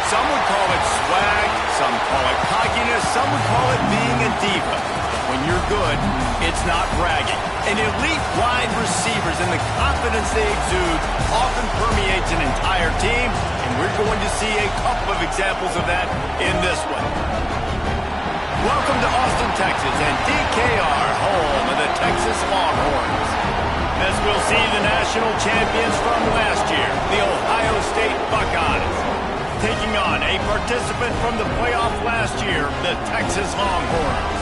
Some would call it swag, some call it cockiness, some would call it being a diva. When you're good, it's not bragging. And elite wide receivers and the confidence they exude often permeates an entire team, and we're going to see a couple of examples of that in this one. Welcome to Austin, Texas, and DKR, home of the Texas Longhorns. As we'll see the national champions from last year, the Ohio State Buckeyes, taking on a participant from the playoff last year, the Texas Longhorns.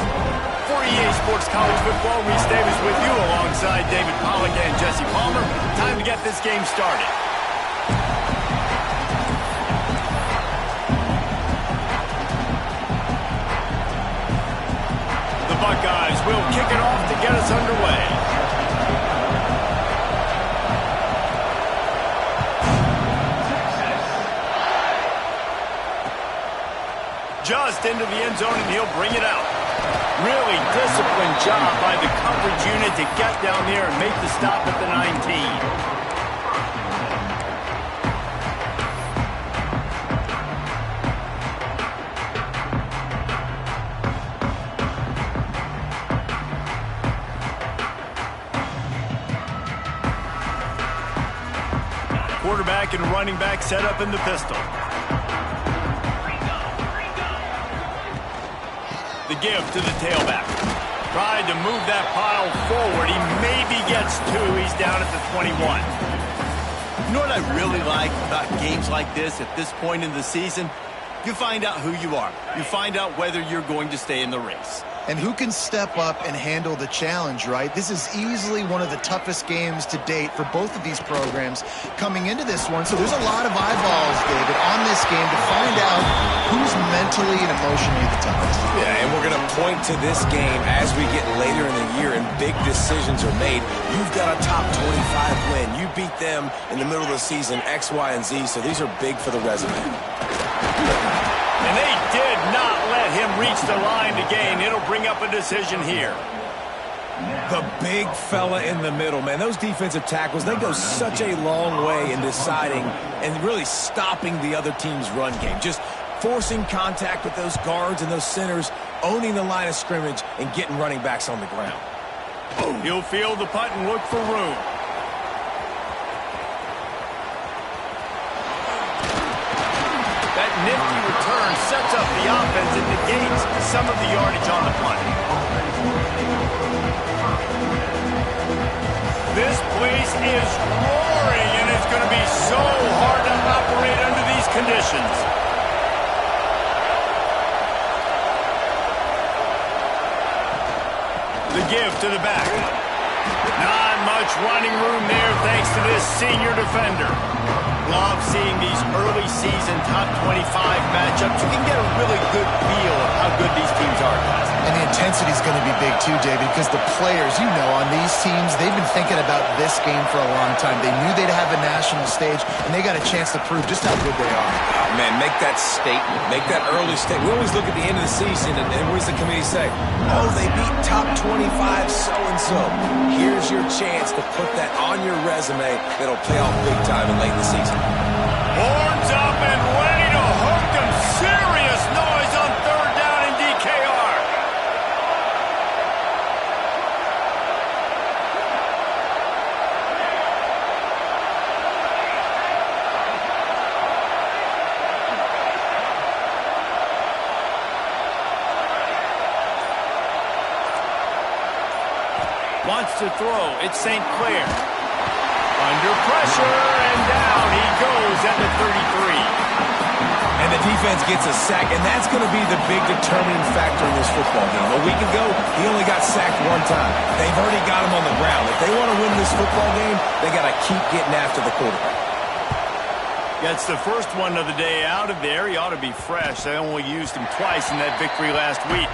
For EA Sports College Football, Reese Davis with you alongside David Pollack and Jesse Palmer. Time to get this game started. The Buckeyes will kick it off to get us underway. Just into the end zone, and he'll bring it out. Really disciplined job by the coverage unit to get down there and make the stop at the 19. Quarterback and running back set up in the pistol. The give to the tailback. Tried to move that pile forward. He maybe gets two. He's down at the 21. You know what I really like about games like this at this point in the season? You find out who you are. You find out whether you're going to stay in the race. And who can step up and handle the challenge, right? This is easily one of the toughest games to date for both of these programs coming into this one. So there's a lot of eyeballs, David, on this game to find out who's mentally and emotionally the toughest. Yeah, and we're going to point to this game as we get later in the year and big decisions are made. You've got a top 25 win. You beat them in the middle of the season, X, Y, and Z, so these are big for the resume. And they did not let him reach the line to gain. It'll bring up a decision here. The big fella in the middle, man. Those defensive tackles, they go such a long way in deciding and really stopping the other team's run game. Just forcing contact with those guards and those centers, owning the line of scrimmage, and getting running backs on the ground. He'll field the punt and look for room. That nifty return sets up the offense and negates some of the yardage on the punt. This place is roaring, and it's going to be so hard to operate under these conditions. The give to the back. Not much running room there thanks to this senior defender. Love seeing these early season top 25 matchups. You can get a really good feel of how good these teams are, guys. And the intensity is going to be big too, David, because the players, you know, on these teams, they've been thinking about this game for a long time. They knew they'd have a national stage, and they got a chance to prove just how good they are. Oh, man, make that statement. Make that early statement. We always look at the end of the season, and what does the committee say? Oh, they beat top 25 so-and-so. Here's your chance to put that on your resume that'll pay off big time in late in the season. Horns up and ready to hook them. Serious noise on third down in DKR. Wants to throw. It's St. Clair. Under pressure, and down he goes at the 33. And the defense gets a sack, and that's going to be the big determining factor in this football game. A week ago, he only got sacked one time. They've already got him on the ground. If they want to win this football game, they got to keep getting after the quarterback. Gets the first one of the day out of there. He ought to be fresh. They only used him twice in that victory last week.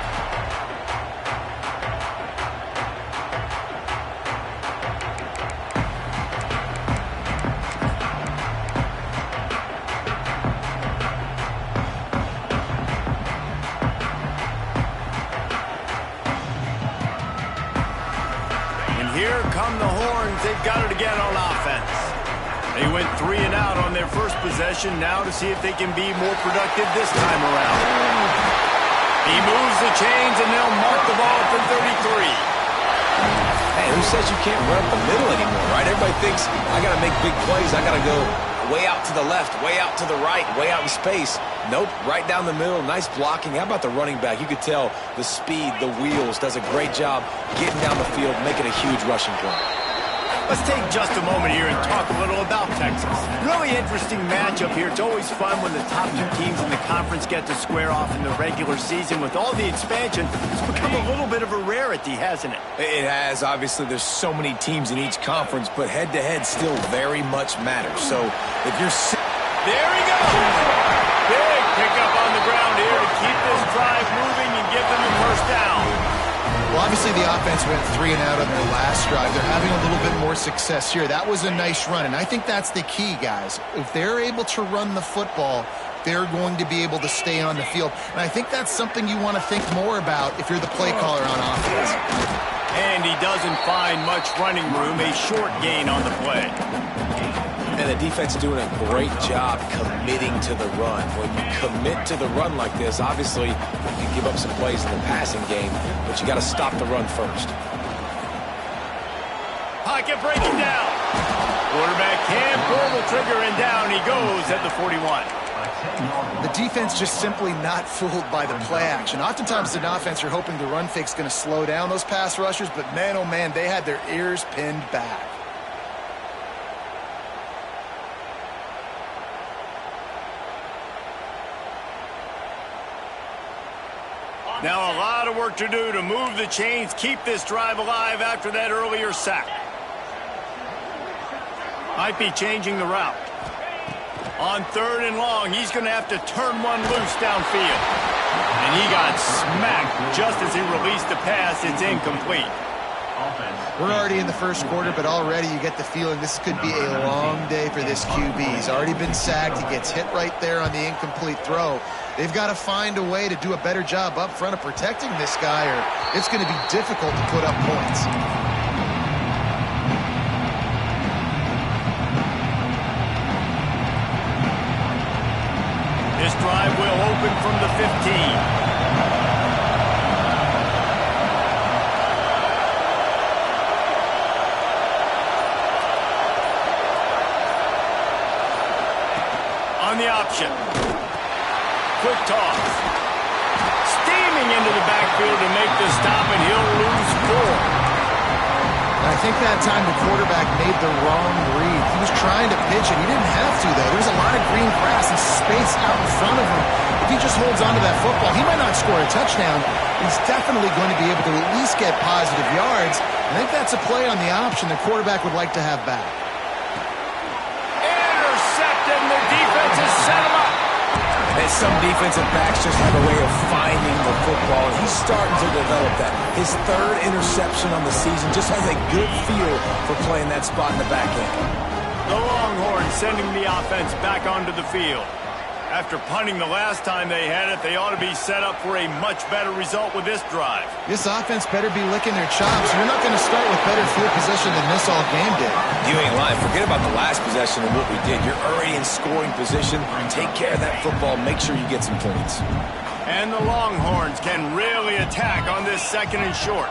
Here come the horns. They've got it again on offense. They went 3 and out on their first possession. Now to see if they can be more productive this time around. He moves the chains, and they'll mark the ball for 33. Hey, who says you can't run up the middle anymore, right? Everybody thinks, I got to make big plays. I got to go way out to the left, way out to the right, way out in space. Nope, right down the middle. Nice blocking. How about the running back? You could tell the speed, the wheels, does a great job getting down the field, making a huge rushing play. Let's take just a moment here and talk a little about Texas. Really interesting matchup here. It's always fun when the top 2 teams in the conference get to square off in the regular season. With all the expansion, it's become a little bit of a rarity, hasn't it? It has. Obviously, there's so many teams in each conference, but head-to-head still very much matters. So if you're... There he goes! Big pickup on the ground here to keep this drive moving and give them the first down. Well, obviously the offense went 3 and out on their last drive. They're having a little bit more success here. That was a nice run, and I think that's the key, guys. If they're able to run the football, they're going to be able to stay on the field. And I think that's something you want to think more about if you're the play caller on offense. And he doesn't find much running room, a short gain on the play. And the defense doing a great job committing to the run. When you commit to the run like this, obviously you can give up some plays in the passing game, but you got to stop the run first. Pocket breaking down. Quarterback can pull the trigger, and down he goes at the 41. The defense just simply not fooled by the play action. Oftentimes in offense, you're hoping the run fake's going to slow down those pass rushers, but man, oh man, they had their ears pinned back. Now a lot of work to do to move the chains, keep this drive alive after that earlier sack. Might be changing the route. On 3rd and long, he's going to have to turn one loose downfield. And he got smacked just as he released the pass. It's incomplete. We're already in the first quarter, but already you get the feeling this could be a long day for this QB. He's already been sacked. He gets hit right there on the incomplete throw. They've got to find a way to do a better job up front of protecting this guy, or it's going to be difficult to put up points. This drive will open from the 15. On the option. Quick toss. Steaming into the backfield to make the stop, and he'll lose 4. I think that time the quarterback made the wrong read. He was trying to pitch it. He didn't have to, though. There's a lot of green grass and space out in front of him. If he just holds onto that football, he might not score a touchdown. He's definitely going to be able to at least get positive yards. I think that's a play on the option the quarterback would like to have back. Intercepted, and the defense has set him up. And some defensive backs just have a way of finding the football. He's starting to develop that. His 3rd interception on the season, just has a good feel for playing that spot in the back end. The Longhorns sending the offense back onto the field. After punting the last time they had it, they ought to be set up for a much better result with this drive. This offense better be licking their chops. You're not going to start with better field position than this all game did. You ain't lying. Forget about the last possession and what we did. You're already in scoring position. Take care of that football. Make sure you get some points. And the Longhorns can really attack on this 2nd and short.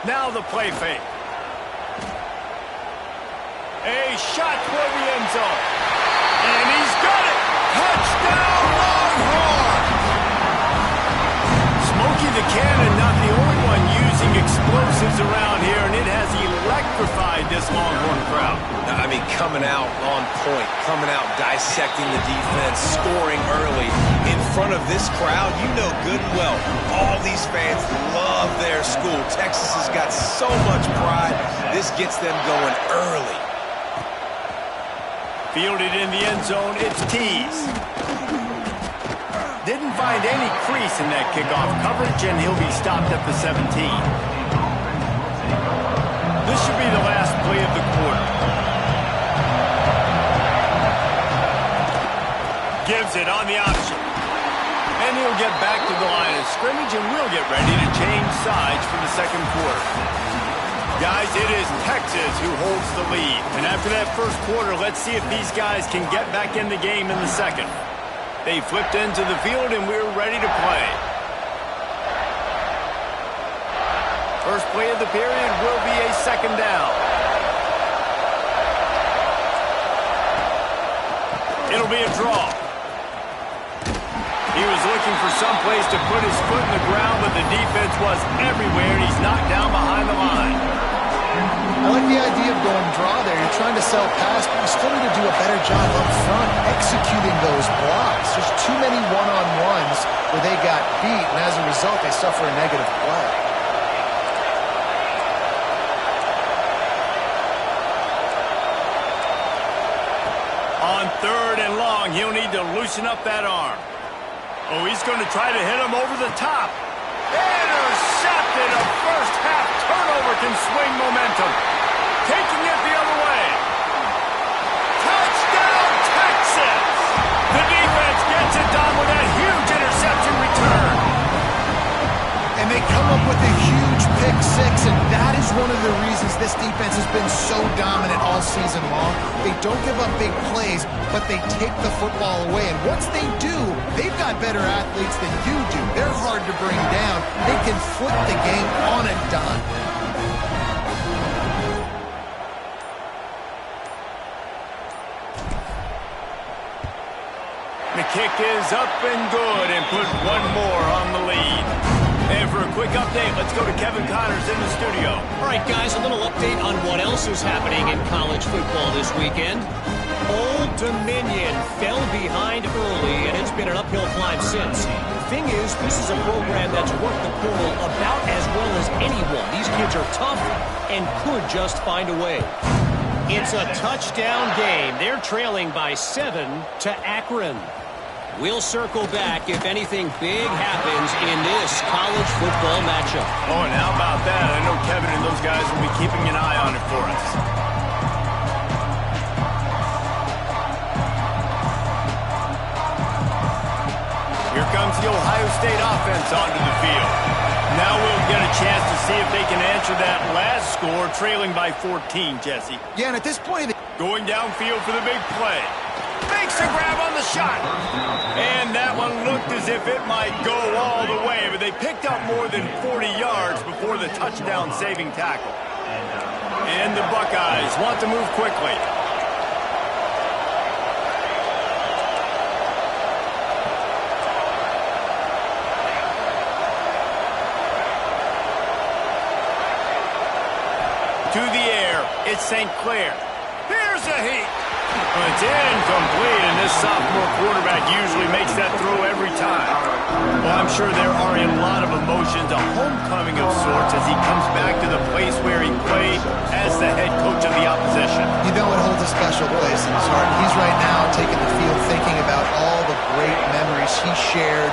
Now the play fake. A shot toward the end zone. And he's got it. Touchdown, Longhorns! Smokey the Cannon, not the only one using explosives around here, and it has electrified this Longhorn crowd. I mean, coming out on point, coming out dissecting the defense, scoring early. In front of this crowd, you know good and well, all these fans love their school. Texas has got so much pride. This gets them going early. Fielded in the end zone, it's Tees. Didn't find any crease in that kickoff coverage, and he'll be stopped at the 17. This should be the last play of the quarter. Gives it on the option. And he'll get back to the line of scrimmage, and we'll get ready to change sides for the 2nd quarter. Guys, it is Texas who holds the lead. And after that first quarter, let's see if these guys can get back in the game in the second. They flipped into the field, and we're ready to play. First play of the period will be a second down. It'll be a draw. He was looking for some place to put his foot in the ground, but the defense was everywhere, and he's knocked down behind the line. I like the idea of going draw there. You're trying to sell pass, but you still need to do a better job up front executing those blocks. There's too many one-on-ones where they got beat, and as a result, they suffer a negative play. On third and long, he'll need to loosen up that arm. Oh, he's going to try to hit him over the top. Intercepted. A first-half turnover can swing momentum. Taking it the other way. Touchdown, Texas! The defense gets it done with that huge interception return. And they come up with a huge pick six, and that is one of the reasons this defense has been so dominant all season long. They don't give up big plays, but they take the football away. And once they do, they've got better athletes than you do. They're hard to bring down. They can flip the game on a dime. The kick is up and good, and put one more on the lead. And for a quick update, let's go to Kevin Connors in the studio. All right, guys, a little update on what else is happening in college football this weekend. Old Dominion fell behind early, and it's been an uphill climb since. Thing is, this is a program that's worked the portal about as well as anyone. These kids are tough and could just find a way. It's a touchdown game. They're trailing by 7 to Akron. We'll circle back if anything big happens in this college football matchup. Oh, and how about that? I know Kevin and those guys will be keeping an eye on it for us. Here comes the Ohio State offense onto the field. Now we'll get a chance to see if they can answer that last score, trailing by 14, Jesse. Yeah, and at this point... Going downfield for the big play. Makes a grab on the shot. And that one looked as if it might go all the way, but they picked up more than 40 yards before the touchdown-saving tackle. And the Buckeyes want to move quickly. To the air, it's St. Clair. Here's a heat. Well, it's incomplete, and this sophomore quarterback usually makes that throw every time. Well, I'm sure there are a lot of emotions, a homecoming of sorts, as he comes back to the place where he played as the head coach of the opposition. You know it holds a special place in his heart. He's right now taking the field thinking about all the great memories he shared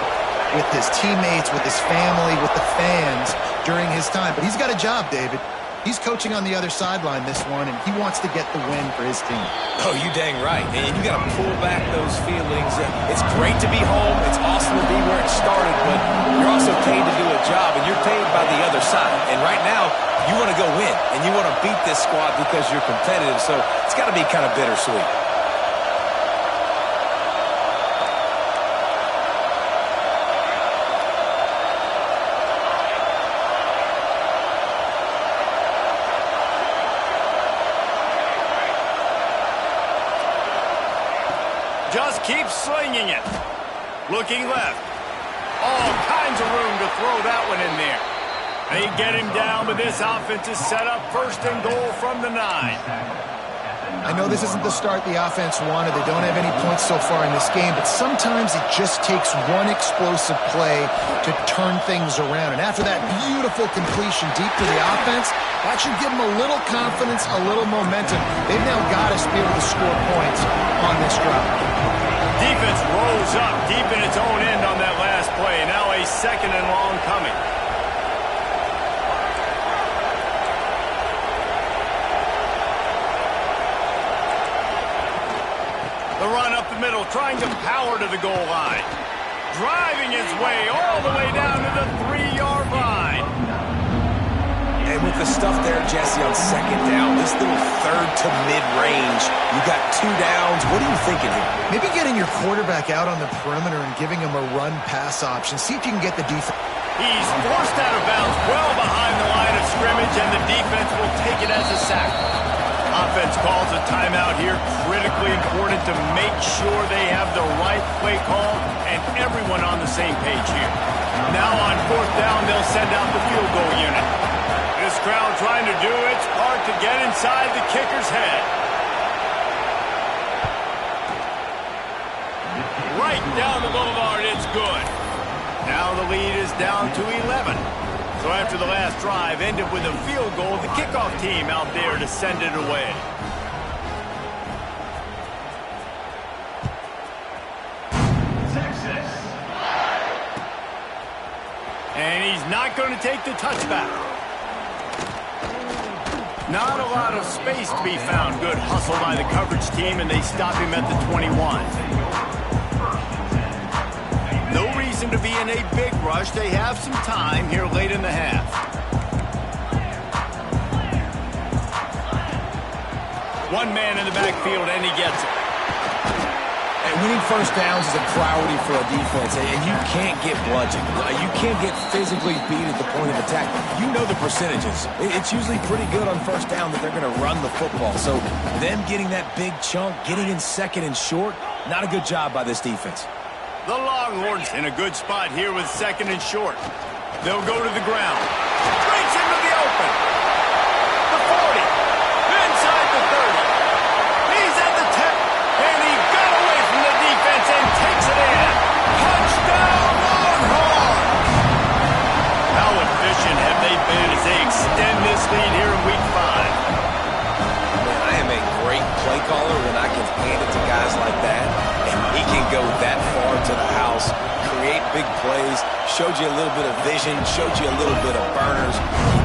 with his teammates, with his family, with the fans during his time. But he's got a job, David. He's coaching on the other sideline this one, and he wants to get the win for his team. Oh, you dang right. And you got to pull back those feelings. It's great to be home. It's awesome to be where it started, but you're also paid to do a job, and you're paid by the other side. And right now, you want to go win, and you want to beat this squad because you're competitive, so it's got to be kind of bittersweet. Just keep slinging it. Looking left. All kinds of room to throw that one in there. They get him down, but this offense is set up first and goal from the 9. I know this isn't the start the offense wanted. They don't have any points so far in this game, but sometimes it just takes one explosive play to turn things around. And after that beautiful completion deep to the offense, that should give them a little confidence, a little momentum. They've now got to be able to score points on this drive. Defense rolls up deep in its own end on that last play. Now a second and long coming. The run up the middle, trying to power to the goal line. Driving his way all the way down to the 3-yard line. And with the stuff there, Jesse, on second down, this little third to mid-range, you got 2 downs. What are you thinking here? Maybe getting your quarterback out on the perimeter and giving him a run-pass option. See if you can get the defense. He's forced out of bounds well behind the line of scrimmage, and the defense will take it as a sack. Offense calls a timeout here. Critically important to make sure they have the right play call and everyone on the same page here. Now on 4th down, they'll send out the field goal unit. This crowd trying to do its part to get inside the kicker's head. Right down the boulevard, it's good. Now the lead is down to 11. So after the last drive ended with a field goal, the kickoff team out there to send it away. And he's not going to take the touchback. Not a lot of space to be found. Good hustle by the coverage team, and they stop him at the 21. No reason to be in a big rush. They have some time here late in the half. One man in the backfield, and he gets it. And winning first downs is a priority for a defense, and you can't get bludgeoned. You can't get physically beat at the point of attack. You know the percentages. It's usually pretty good on first down that they're going to run the football. So them getting that big chunk, getting in second and short, not a good job by this defense. The Longhorns in a good spot here with second and short. They'll go to the ground. Breaks into the open. The 40. Inside the 30. He's at the 10. And he got away from the defense and takes it in. Touchdown, Longhorns! How efficient have they been as they extend this lead here in Week 5? Man, I am a great play caller when I can hand it to guys like that. And he can go that far to the house, create big plays, showed you a little bit of vision, showed you a little bit of burners.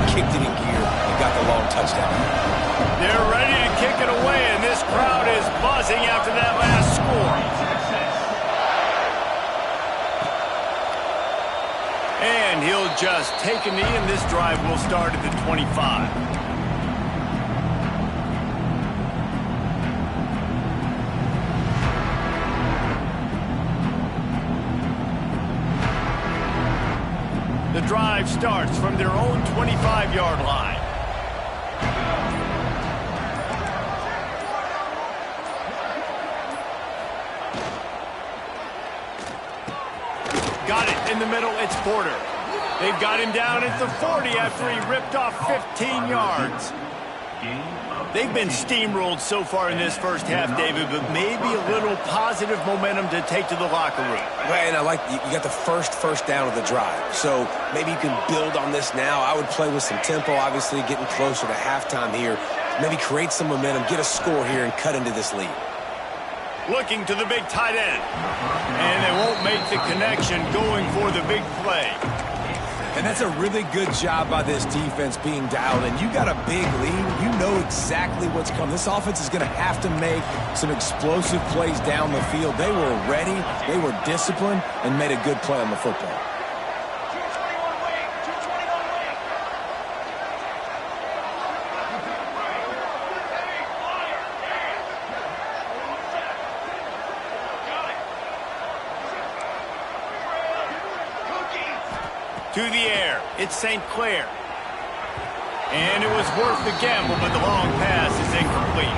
He kicked it in gear and got the long touchdown. They're ready to kick it away, and this crowd is buzzing after that last score. And he'll just take a knee, and this drive will start at the 25. The drive starts from their own 25-yard line. Got it in the middle. It's Porter. They've got him down at the 40 after he ripped off 15 yards. They've been steamrolled so far in this first half, David, but maybe a little positive momentum to take to the locker room. Well, and I like you got the first down of the drive, so maybe you can build on this now. I would play with some tempo, obviously getting closer to halftime here. Maybe create some momentum, get a score here, and cut into this lead. Looking to the big tight end. And they won't make the connection going for the big play. And that's a really good job by this defense being dialed in. You got a big lead. You know exactly what's coming. This offense is going to have to make some explosive plays down the field. They were ready, they were disciplined, and made a good play on the football. To the air, it's St. Clair. And it was worth the gamble, but the long pass is incomplete.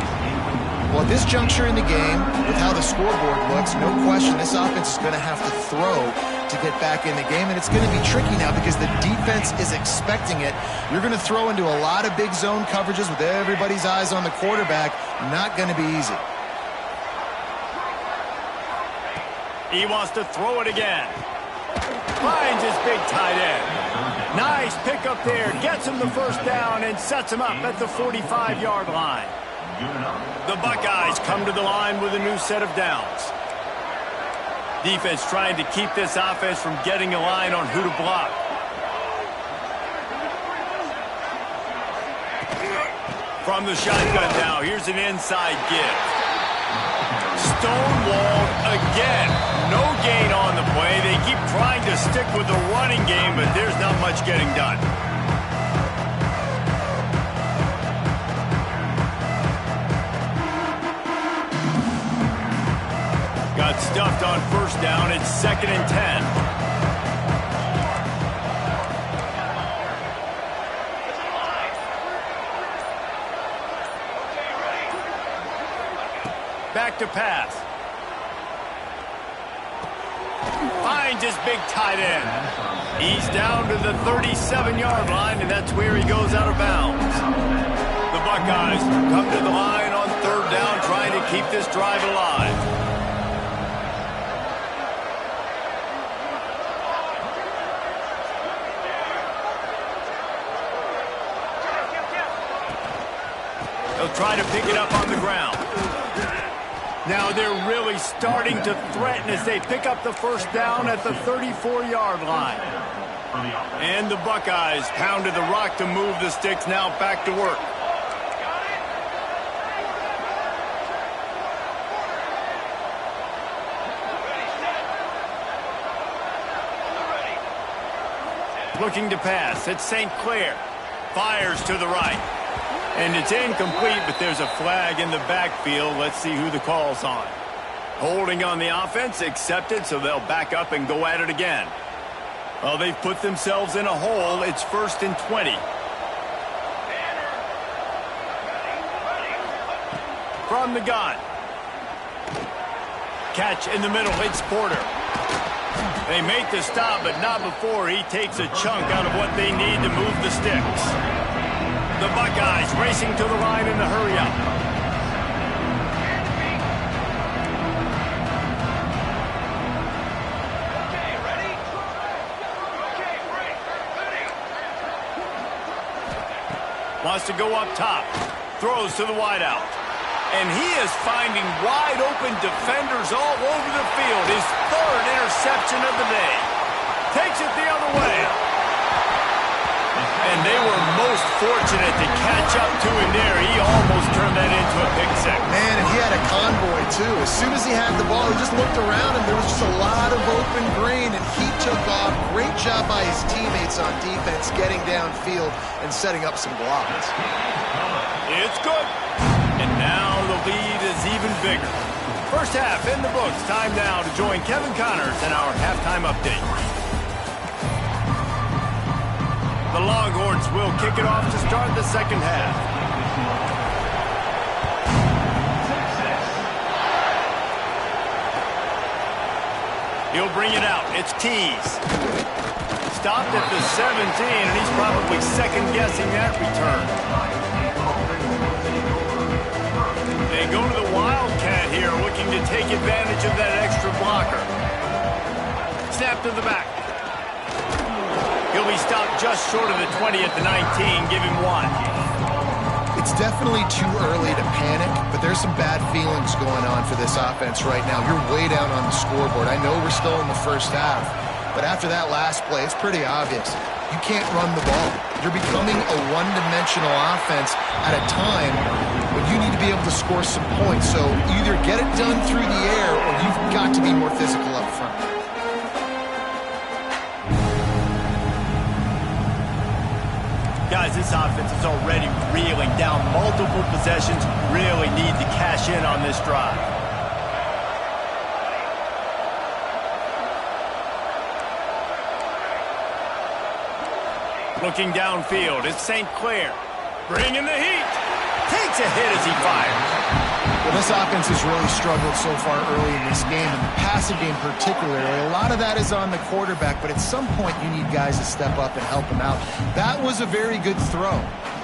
Well, at this juncture in the game, with how the scoreboard looks, no question this offense is going to have to throw to get back in the game, and it's going to be tricky now because the defense is expecting it. You're going to throw into a lot of big zone coverages with everybody's eyes on the quarterback. Not going to be easy. He wants to throw it again. Finds his big tight end. Nice pickup there. Gets him the first down and sets him up at the 45-yard line. The Buckeyes come to the line with a new set of downs. Defense trying to keep this offense from getting a line on who to block. From the shotgun now, here's an inside give. Stonewalled again. No gain on the play. They keep trying to stick with the running game, but there's not much getting done. Got stuffed on first down. It's 2nd and 10. Back to pass. Finds his big tight end. He's down to the 37-yard line, and that's where he goes out of bounds. The Buckeyes come to the line on 3rd down, trying to keep this drive alive. They'll try to pick it up on the ground. Now they're really starting to threaten as they pick up the first down at the 34-yard line. And the Buckeyes pounded the rock to move the sticks, now back to work. Looking to pass. It's St. Clair. Fires to the right. And it's incomplete, but there's a flag in the backfield. Let's see who the call's on. Holding on the offense, accepted, so they'll back up and go at it again. Well, they've put themselves in a hole. It's 1st and 20. From the gun. Catch in the middle. It's Porter. They make the stop, but not before he takes a chunk out of what they need to move the sticks. The Buckeyes racing to the line in the hurry-up. Wants to go up top. Throws to the wideout. And he is finding wide-open defenders all over the field. His 3rd interception of the day. Takes it the other way. And they were most fortunate to catch up to him there. He almost turned that into a pick six. Man, and he had a convoy, too. As soon as he had the ball, he just looked around, and there was just a lot of open green, and he took off. Great job by his teammates on defense, getting downfield and setting up some blocks. It's good. And now the lead is even bigger. First half in the books. Time now to join Kevin Connors in our halftime update. The Longhorns will kick it off to start the second half. He'll bring it out. It's Tease. Stopped at the 17, and he's probably second-guessing that return. They go to the Wildcat here, looking to take advantage of that extra blocker. Snap to the back. He'll be stopped just short of the 20 at the 19. Give him 1. It's definitely too early to panic, but there's some bad feelings going on for this offense right now. You're way down on the scoreboard. I know we're still in the first half, but after that last play, it's pretty obvious. You can't run the ball. You're becoming a one-dimensional offense at a time when you need to be able to score some points. So either get it done through the air or you've got to be more physical up front. Guys, this offense is already reeling down multiple possessions. Really need to cash in on this drive. Looking downfield, it's St. Clair. Bringing the heat. Takes a hit as he fires. Well, this offense has really struggled so far early in this game, and the passing game particularly. A lot of that is on the quarterback, but at some point you need guys to step up and help him out. That was a very good throw.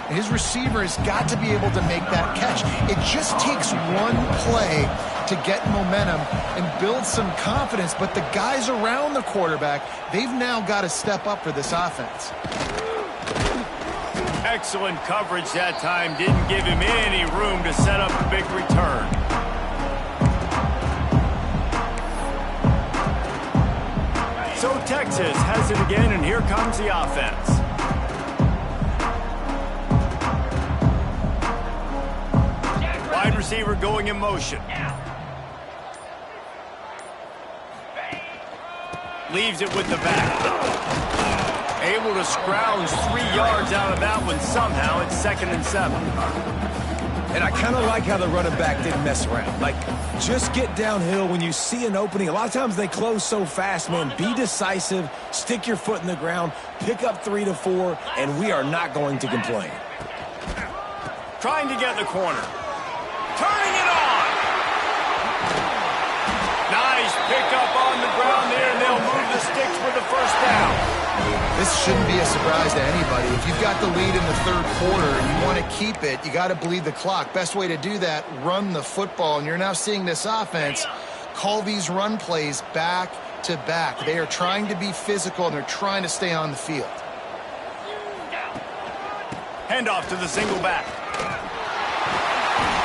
And his receiver has got to be able to make that catch. It just takes one play to get momentum and build some confidence, but the guys around the quarterback, they've now got to step up for this offense. Excellent coverage that time. Didn't give him any room to set up a big return. So Texas has it again, and here comes the offense. Wide receiver going in motion. Leaves it with the back. Able to scrounge 3 yards out of that one somehow. It's 2nd and 7. And I kind of like how the running back didn't mess around. Like, just get downhill when you see an opening. A lot of times they close so fast, man. Be decisive, stick your foot in the ground, pick up 3 to 4, and we are not going to complain. Trying to get the corner. Turning it on. Nice pickup on the ground there, and they'll move the sticks for the first down. This shouldn't be a surprise to anybody. If you've got the lead in the third quarter and you want to keep it, you got to bleed the clock. Best way to do that, run the football. And you're now seeing this offense call these run plays back to back. They are trying to be physical, and they're trying to stay on the field. Handoff to the single back.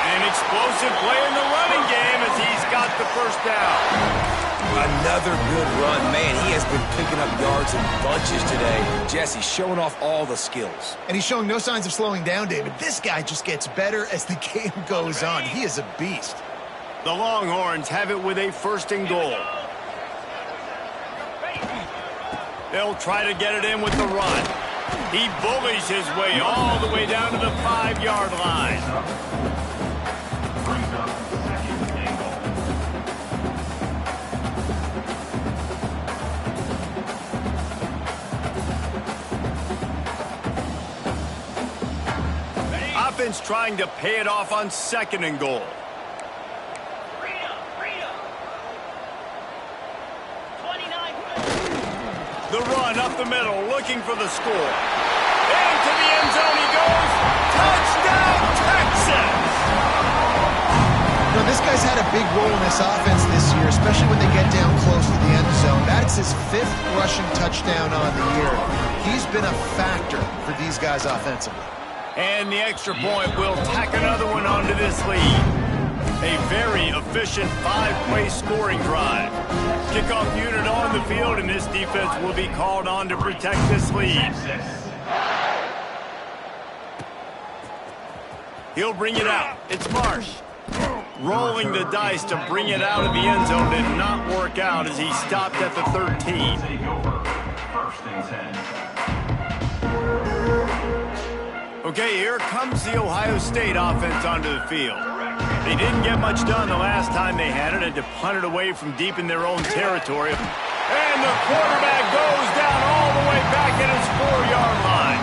An explosive play in the running game as he's got the first down. Another good run. Man, he has been picking up yards in bunches today. Jesse showing off all the skills. And he's showing no signs of slowing down, David. This guy just gets better as the game goes on. He is a beast. The Longhorns have it with a 1st and goal. They'll try to get it in with the run. He bullies his way all the way down to the 5-yard line. Offense trying to pay it off on 2nd and goal. The run up the middle, looking for the score. Into the end zone he goes. Touchdown, Texas! You know, this guy's had a big role in this offense this year, especially when they get down close to the end zone. That's his 5th rushing touchdown on the year. He's been a factor for these guys offensively. And the extra point will tack another one onto this lead. A very efficient 5-play scoring drive. Kickoff unit on the field, and this defense will be called on to protect this lead. He'll bring it out. It's Marsh. Rolling the dice to bring it out of the end zone did not work out as he stopped at the 13. Okay, here comes the Ohio State offense onto the field. They didn't get much done the last time they had it, and to punt it away from deep in their own territory. And the quarterback goes down all the way back at his 4-yard line.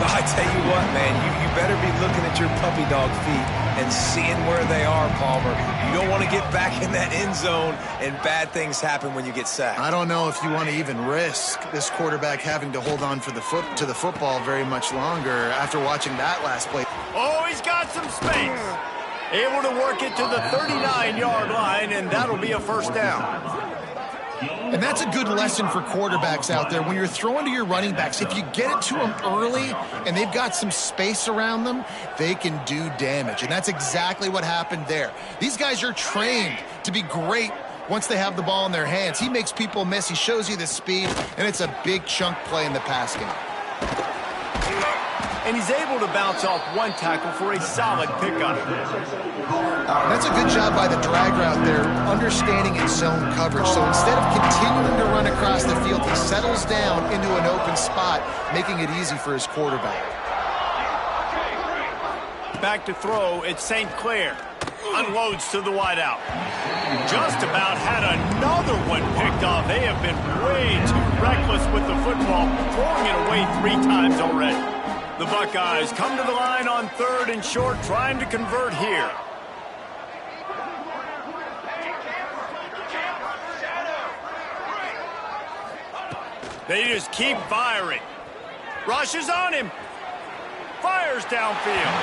I tell you what, man, you better be looking at your puppy dog feet and seeing where they are, Palmer. You don't want to get back in that end zone, and bad things happen when you get sacked. I don't know if you want to even risk this quarterback having to hold on for the football very much longer after watching that last play. Oh, he's got some space. Able to work it to the 39-yard line, and that'll be a 1st down. And that's a good lesson for quarterbacks out there. When you're throwing to your running backs, if you get it to them early and they've got some space around them, they can do damage. And that's exactly what happened there. These guys are trained to be great once they have the ball in their hands. He makes people miss. He shows you the speed, and it's a big chunk play in the pass game. And he's able to bounce off one tackle for a solid pickup. That's a good job by the drag route there, understanding its zone coverage. So instead of continuing to run across the field, he settles down into an open spot, making it easy for his quarterback. Back to throw, it's St. Clair. Unloads to the wideout. Just about had another one picked off. They have been way too reckless with the football, throwing it away 3 times already. The Buckeyes come to the line on 3rd and short, trying to convert here. They just keep firing. Rushes on him. Fires downfield.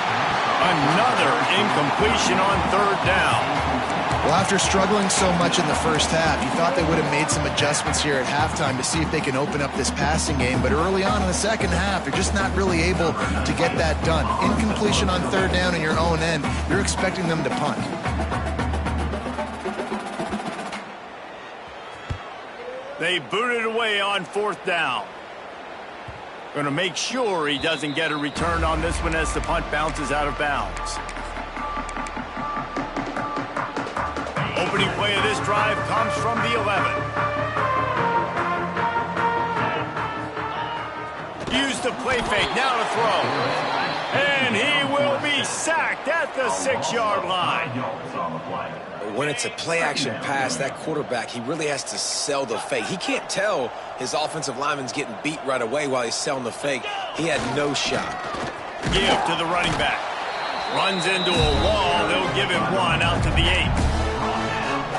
Another incompletion on 3rd down. Well, after struggling so much in the first half, you thought they would have made some adjustments here at halftime to see if they can open up this passing game. But early on in the second half, they're just not really able to get that done. Incompletion on 3rd down in your own end, you're expecting them to punt. They boot it away on 4th down. Going to make sure he doesn't get a return on this one as the punt bounces out of bounds. Opening play of this drive comes from the 11. Use the play fake, now to throw. And he will be sacked at the 6-yard line. When it's a play-action pass, that quarterback, he really has to sell the fake. He can't tell his offensive lineman's getting beat right away while he's selling the fake. He had no shot. Give to the running back. Runs into a wall. They'll give him one out to the 8.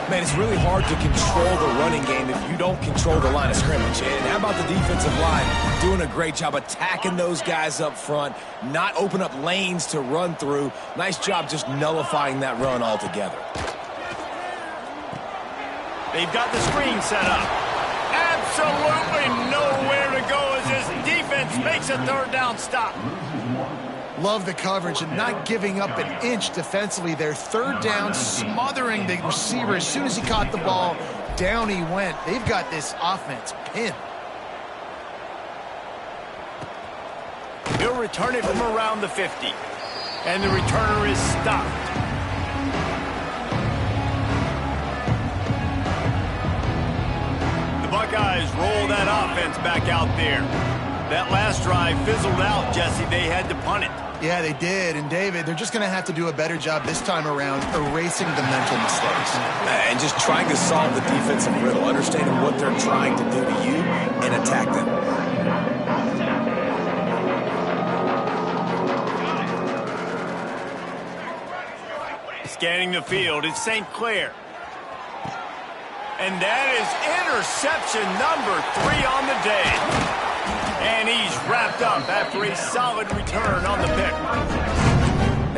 Man, it's really hard to control the running game if you don't control the line of scrimmage. And how about the defensive line doing a great job attacking those guys up front, not open up lanes to run through. Nice job just nullifying that run altogether. They've got the screen set up. Absolutely nowhere to go as this defense makes a 3rd down stop. Love the coverage and not giving up an inch defensively. Their 3rd down, smothering the receiver. As soon as he caught the ball, down he went. They've got this offense pinned. He'll return it from around the 50. And the returner is stopped. The Buckeyes roll that offense back out there. That last drive fizzled out, Jesse. They had to punt it. Yeah, they did. And, David, they're just going to have to do a better job this time around erasing the mental mistakes. And just trying to solve the defensive riddle, understanding what they're trying to do to you and attack them. Scanning the field, it's St. Clair. And that is interception number 3 on the day. And he's wrapped up after a solid return on the pick.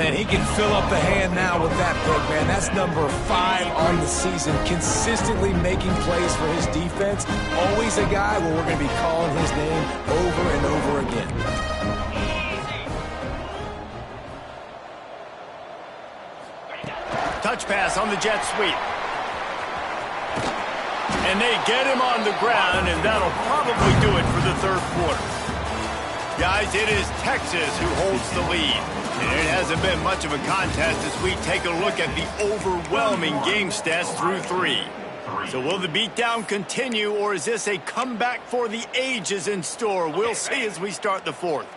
And he can fill up the hand now with that pick, man. That's number 5 on the season, consistently making plays for his defense. Always a guy where we're going to be calling his name over and over again. Touch pass on the jet sweep. And they get him on the ground, and that'll probably do it for the 3rd quarter. Guys, it is Texas who holds the lead. And it hasn't been much of a contest as we take a look at the overwhelming game stats through 3. So will the beatdown continue, or is this a comeback for the ages in store? We'll see as we start the 4th.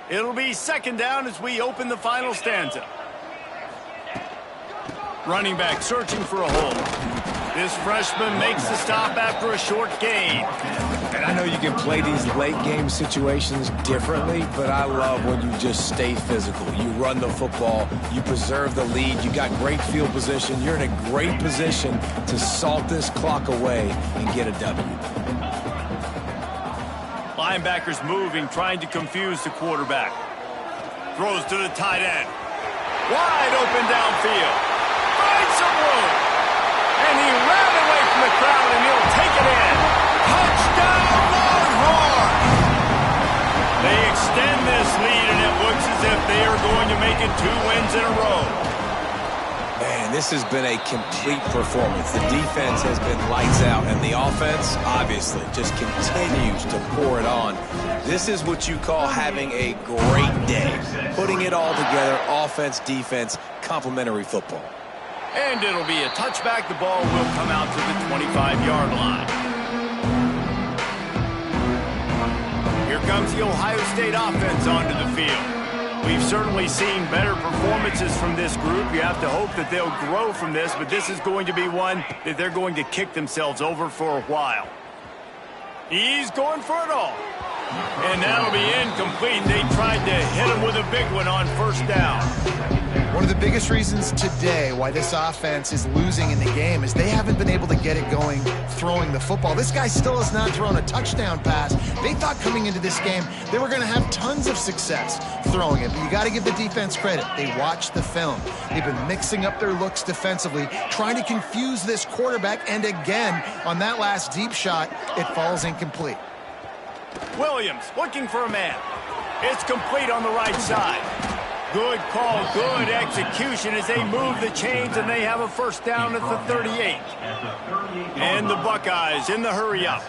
It'll be 2nd down as we open the final stanza. Running back searching for a hole. This freshman makes the stop after a short gain. And I know you can play these late game situations differently, but I love when you just stay physical. You run the football, you preserve the lead, you got great field position, you're in a great position to salt this clock away and get a W. Linebackers moving, trying to confuse the quarterback. Throws to the tight end. Wide open downfield. Finds some room. And he ran away from the crowd, and he'll take it in. Touchdown, Longhorns! They extend this lead, and it looks as if they are going to make it 2 wins in a row. Man, this has been a complete performance. The defense has been lights out, and the offense, obviously, just continues to pour it on. This is what you call having a great day. Putting it all together, offense, defense, complementary football. And it'll be a touchback. The ball will come out to the 25-yard line. Here comes the Ohio State offense onto the field. We've certainly seen better performances from this group. You have to hope that they'll grow from this, but this is going to be one that they're going to kick themselves over for a while. He's going for it all. And that'll be incomplete. They tried to hit him with a big one on 1st down. One of the biggest reasons today why this offense is losing in the game is they haven't been able to get it going throwing the football. This guy still has not thrown a touchdown pass. They thought coming into this game they were going to have tons of success throwing it, but you got to give the defense credit. They watched the film. They've been mixing up their looks defensively, trying to confuse this quarterback, and again, on that last deep shot, it falls incomplete. Williams looking for a man. It's complete on the right side. Good call, good execution as they move the chains, and they have a 1st down at the 38. And the Buckeyes in the hurry up.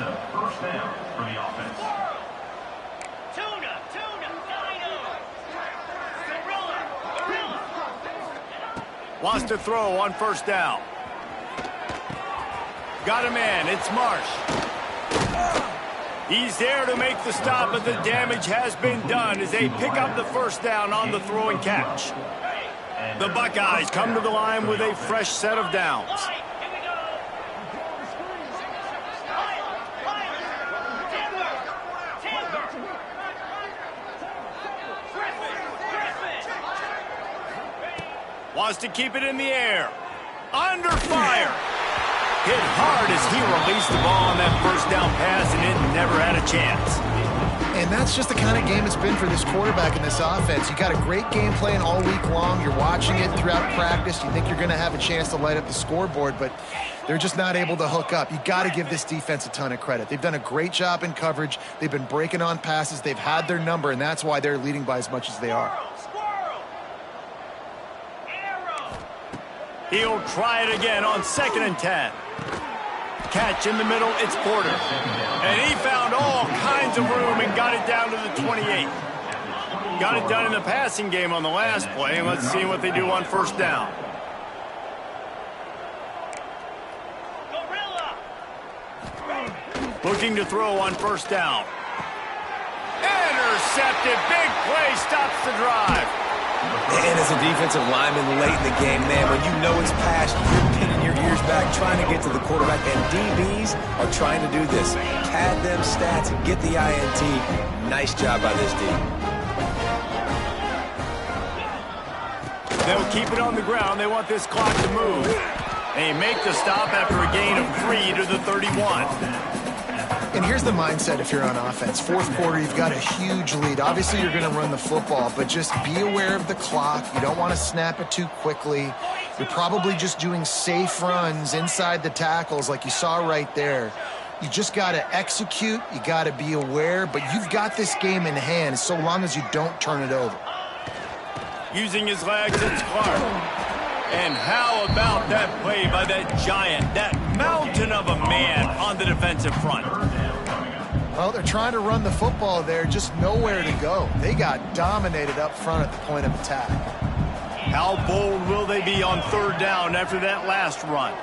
Wants to throw on 1st down. Got a man, it's Marsh. He's there to make the stop, but the damage has been done as they pick up the first down on the throw and catch. The Buckeyes come to the line with a fresh set of downs. Wants to keep it in the air. Under fire. Hit hard as he released the ball on that first down pass, and it never had a chance. And that's just the kind of game it's been for this quarterback in this offense. You got a great game plan all week long. You're watching it throughout practice. You think you're going to have a chance to light up the scoreboard, but they're just not able to hook up. You got to give this defense a ton of credit. They've done a great job in coverage. They've been breaking on passes. They've had their number, and that's why they're leading by as much as they are. He'll try it again on 2nd and 10. Catch in the middle, it's Porter. And he found all kinds of room and got it down to the 28. Got it done in the passing game on the last play, and let's see what they do on first down. Looking to throw on first down. Intercepted, big play, stops the drive. And as a defensive lineman late in the game, man, when you know it's past, you're pinning your ears back trying to get to the quarterback, and DBs are trying to do this. Pad them stats and get the INT. Nice job by this D. They'll keep it on the ground. They want this clock to move. They make the stop after a gain of 3 to the 31. And here's the mindset if you're on offense. Fourth quarter, you've got a huge lead. Obviously, you're going to run the football, but just be aware of the clock. You don't want to snap it too quickly. You're probably just doing safe runs inside the tackles like you saw right there. You just got to execute. You got to be aware, but you've got this game in hand so long as you don't turn it over. Using his legs, it's Clark. And how about that play by that giant, that mountain of a man on the defensive front? Well, they're trying to run the football there, just nowhere to go. They got dominated up front at the point of attack. How bold will they be on third down after that last run?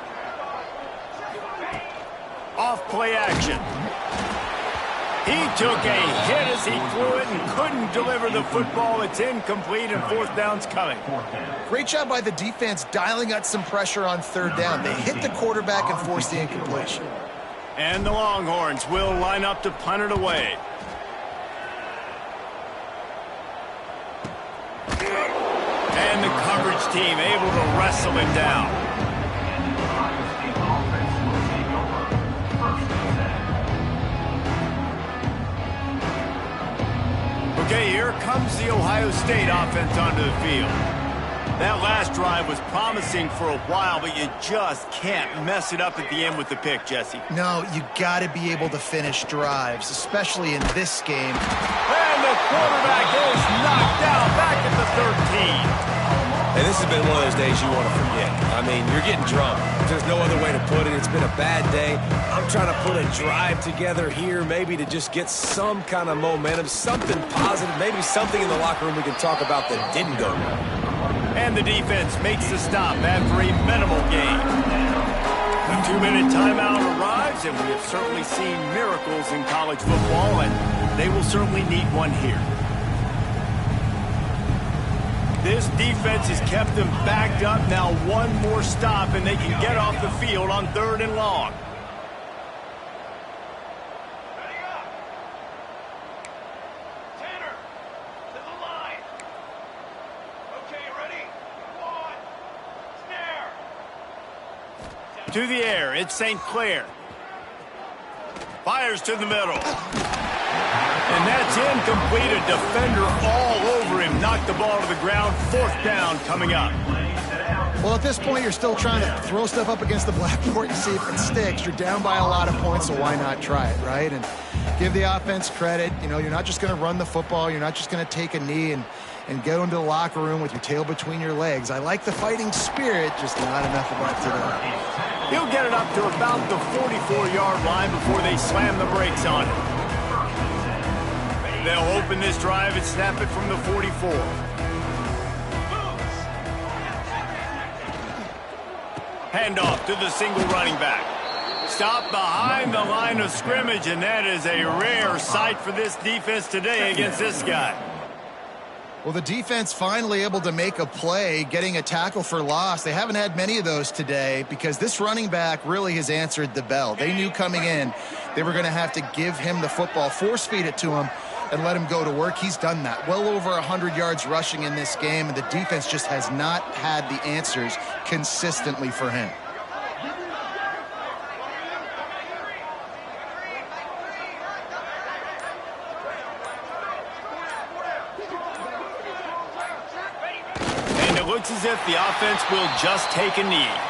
Off play action. He took a hit as he threw it and couldn't deliver the football. It's incomplete and fourth down's coming. Great job by the defense dialing out some pressure on third down. They hit the quarterback and forced the incompletion. And the Longhorns will line up to punt it away. And the coverage team able to wrestle him down. Okay, here comes the Ohio State offense onto the field. That last drive was promising for a while, but you just can't mess it up at the end with the pick, Jesse. No, you got to be able to finish drives, especially in this game. And the quarterback is knocked down back at the 13. And this has been one of those days you want to forget. I mean, you're getting drunk. There's no other way to put it. It's been a bad day. I'm trying to put a drive together here, maybe to just get some kind of momentum, something positive, maybe something in the locker room we can talk about that didn't go well. And the defense makes the stop after a minimal gain. A 2-minute timeout arrives, and we have certainly seen miracles in college football, and they will certainly need one here. This defense has kept them backed up. Now one more stop, and they can get off the field on 3rd and long. To the air, it's St. Clair. Fires to the middle. And that's incomplete. A defender all over him. Knocked the ball to the ground. 4th down coming up. Well, at this point, you're still trying to throw stuff up against the blackboard and see if it sticks. You're down by a lot of points, so why not try it, right? And give the offense credit. You know, you're not just going to run the football. You're not just going to take a knee and go into the locker room with your tail between your legs. I like the fighting spirit, just not enough of that today. He'll get it up to about the 44-yard line before they slam the brakes on it. They'll open this drive and snap it from the 44. Handoff to the single running back. Stop behind the line of scrimmage, and that is a rare sight for this defense today against this guy. Well, the defense finally able to make a play, getting a tackle for loss. They haven't had many of those today because this running back really has answered the bell. They knew coming in they were going to have to give him the football, force feed it to him, and let him go to work. He's done that. Well over 100 yards rushing in this game, and the defense just has not had the answers consistently for him. And it looks as if the offense will just take a knee.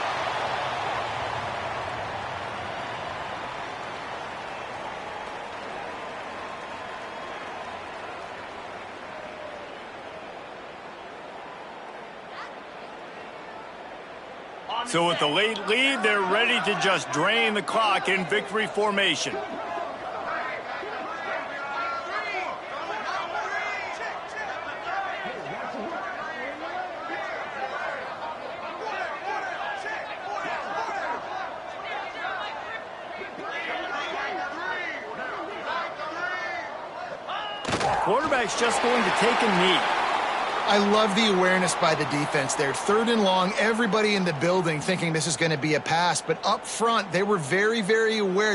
So with the late lead, they're ready to just drain the clock in victory formation. Quarterback's just going to take a knee. I love the awareness by the defense there. 3rd and long, everybody in the building thinking this is going to be a pass. But up front, they were very, very aware.